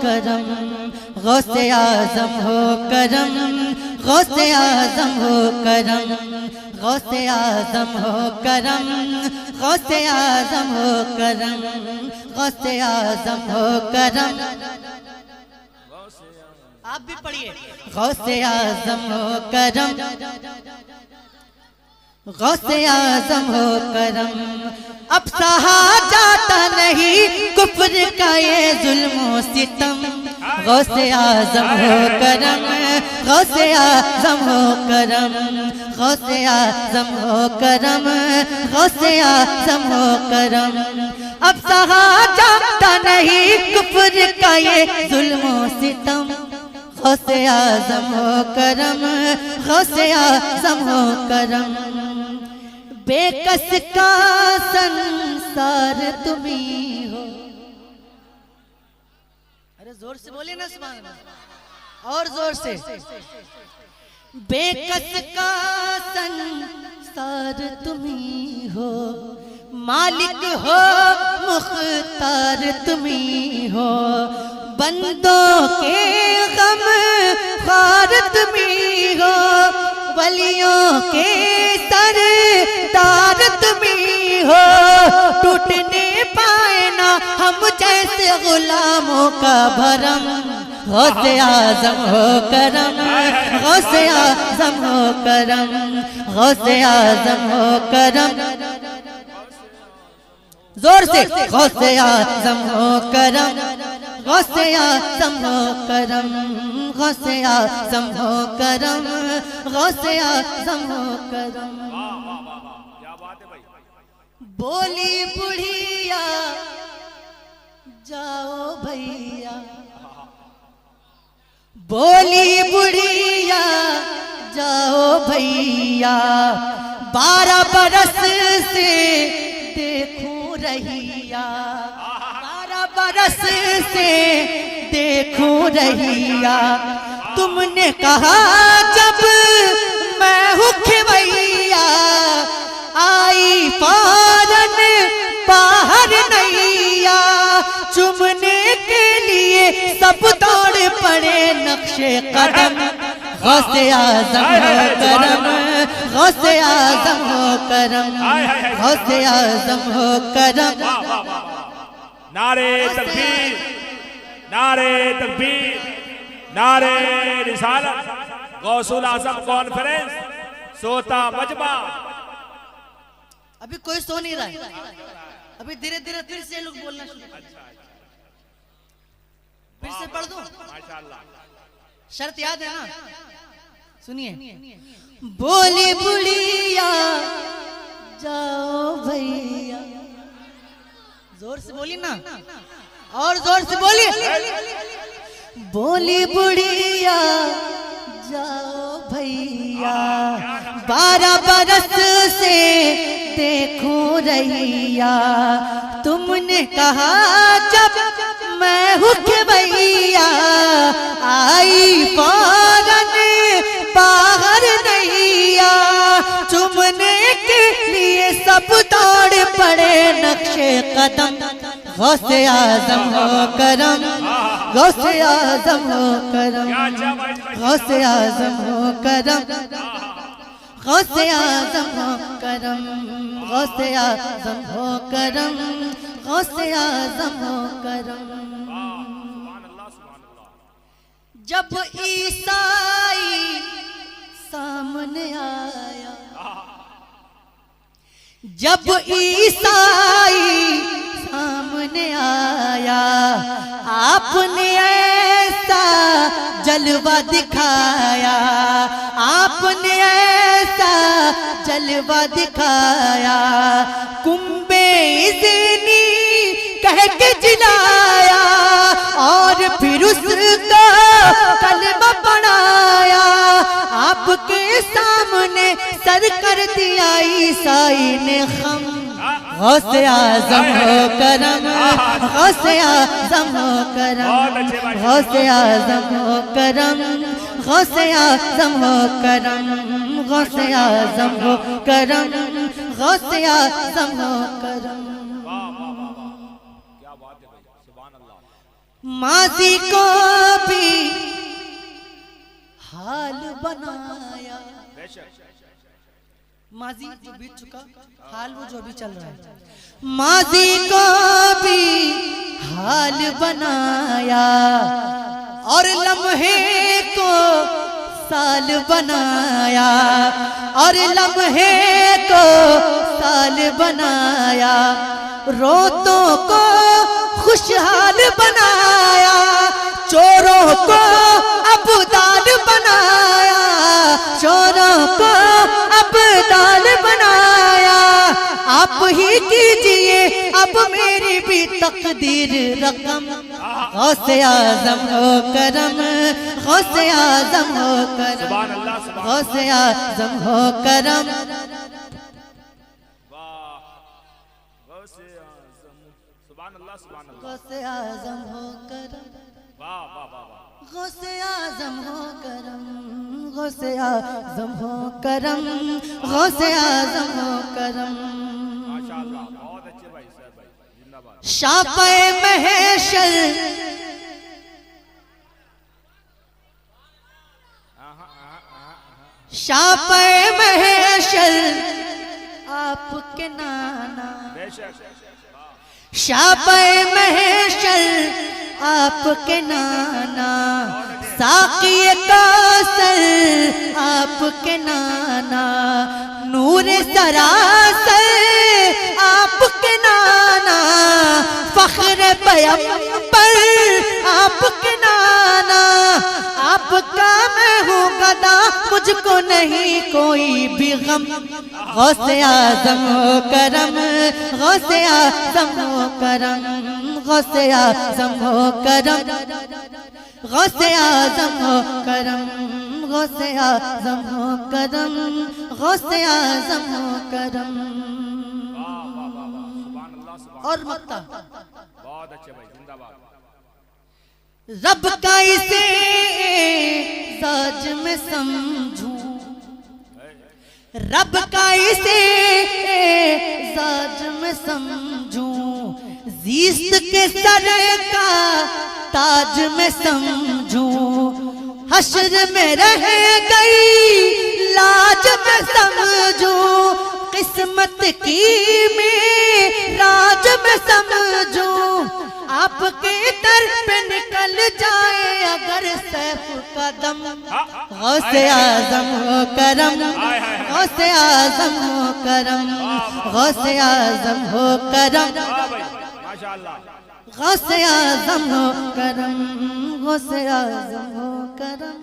کرم، غوث اعظم ہو کرم، غوث اعظم ہو کرم، غوث اعظم ہو کرم، غوث اعظم ہو کرم، غوث اعظم ہو کرم. آپ بھی پڑھیے. غوث اعظم ہو کرم، غوث اعظم ہو کرم. اب سہا جاتا نہیں کفر کا یہ ظلم و ستم. غوث اعظم ہو کرم، غوث اعظم ہو کرم، غوث اعظم ہو کرم، غوث اعظم ہو کرم. اب سہا جاتا نہیں کفر کا یہ ظلم و ستم. غوث اعظم ہو کرم، غوث اعظم ہو کرم. بے کس کا سنسار تمہیں ہو. ارے زور سے بولے نا سبحان اللہ، اور زور سے. بے کس کا سنسار تمہیں ہو، مالک ہو مختار تمہیں ہو. بندوں کے غم خوار تمہیں ہو، ولیوں کے سردار تمہیں ہو. ٹوٹنے پائے نا ہم جیسے غلاموں کا بھرم. غوث اعظم ہو کرم، غوث اعظم ہو کرم، غوث اعظم ہو کرم. زور سے. غوث اعظم ہو کرم، غوث اعظم ہو کرم، غوث اعظم ہو کرم، غوث اعظم ہو کرم. بولی بڑھیا جاؤ بھیا، بولی بڑھیا جاؤ بھیا. 12 برس سے دیکھوں رہیا، 12 برس سے دیکھوں رہیا. تم نے کہا جب میں ہوں کھویا، آئی فوراً باہر نیا. چومنے کے لیے سب دوڑ پڑے نقش قدم. غوث اعظم ہو کرم، غوث اعظم ہو کرم، غوث اعظم ہو کرم. نعرے تکبیر، نعرے تکبیر، نعرے رسالت. غوث الاعظم کانفرنس سوتا مجمع. ابھی کوئی سو نہیں رہا ہے، ابھی دھیرے دھیرے پھر سے لوگ بولنا شروع. پھر سے پڑھ دوں. شرط یاد ہے نا؟ سنیے. بولی بڑھیا جاؤ بھیا. زور سے بولی نا، اور زور سے بولی. بولی بڑھیا جاؤ بھیا، 12 برس سے دیکھوں رہیا. تم نے کہا جب میں ہوں کھویا، آئی فوراً باہر نیا. چومنے کے لیے سب دوڑ پڑے نقش قدم. غوث اعظم ہو کرم، غوث اعظم ہو کرم، غوث اعظم ہو کرم، غوث اعظم ہو کرم، غوث اعظم ہو کرم، غوث اعظم ہو کرم. جب عیسائی سامنے آیا، جب عیسائی سامنے آیا، آپ نے ایسا جلوہ دکھایا، آپ نے ایسا جلوہ دکھایا. کنبے اذنی کہہ کے جلایا، اور پھر اس کا کلمہ پڑھایا. آپ کے سامنے سر کر دیا عیسائی نے خم. غوث اعظم ہو کرم، غوث اعظم ہو کرم، غوث اعظم ہو کرم، غوث اعظم ہو کرم، غوث اعظم ہو کرم، غوث اعظم ہو کرم. ماضی کو بھی حال بنایا. بے شک. ماضی جو بیت چکا، حال وہ جو بھی چل رہا ہے. ماضی کو بھی حال بنایا اور لمحے کو سال بنایا، اور لمحے کو سال بنایا، روتوں کو خوشحال بنایا، چوروں کو ابدال بنایا، چوروں کو ابدال بنایا. آپ ہی کیجئے اب میری بھی تقدیر رقم. غوث اعظم ہو کرم، غوث اعظم ہو کرم، سبحان اللہ سبحان غوث اعظم ہو کرم. واہ غوث اعظم سبحان اللہ سبحان اللہ. غوث اعظم ہو کرم، واہ واہ واہ واہ. غوث اعظم ہو کرم، غوث اعظم ہو کرم، غوث اعظم ہو کرم. ماشاءاللہ بہت اچھے بھائی صاحب بھائی زندہ باد. شاپے محشر شاپے محشر آپ کے نانا، بے شک. شاپے محشر آپ کے نانا، ساقی کوثر آپ کے نانا، نور سراسر آپ کے نانا، فخر پیغمبر آپ کے نانا. آپ کا میں ہوں گدا، مجھ کو نہیں کوئی بھی غم. غوث اعظم ہو کرم، غوث اعظم ہو کرم، غوث اعظم ہو کرم، غوث اعظم ہو کرم، غوث اعظم ہو کرم، غوث اعظم ہو کرم. سبحان اللہ سبحان. اور مکتا بہت اچھے بھائی زندہ باد. رب کا اسے اعزاز میں سمجھوں، رب کا اسے اعزاز میں سمجھوں، زیست کے سر کا تاج میں سمجھوں، حشر میں رہ گئی لاج میں سمجھوں، قسمت کی معراج میں سمجھوں. آپ کے در پہ نکل جائے اگر سیف کا دم. غوث اعظم ہو کرم، غوث اعظم ہو کرم، غوث اعظم ہو کرم، ماشاءاللہ. غوث اعظم ہو کرم، غوث اعظم ہو کرم.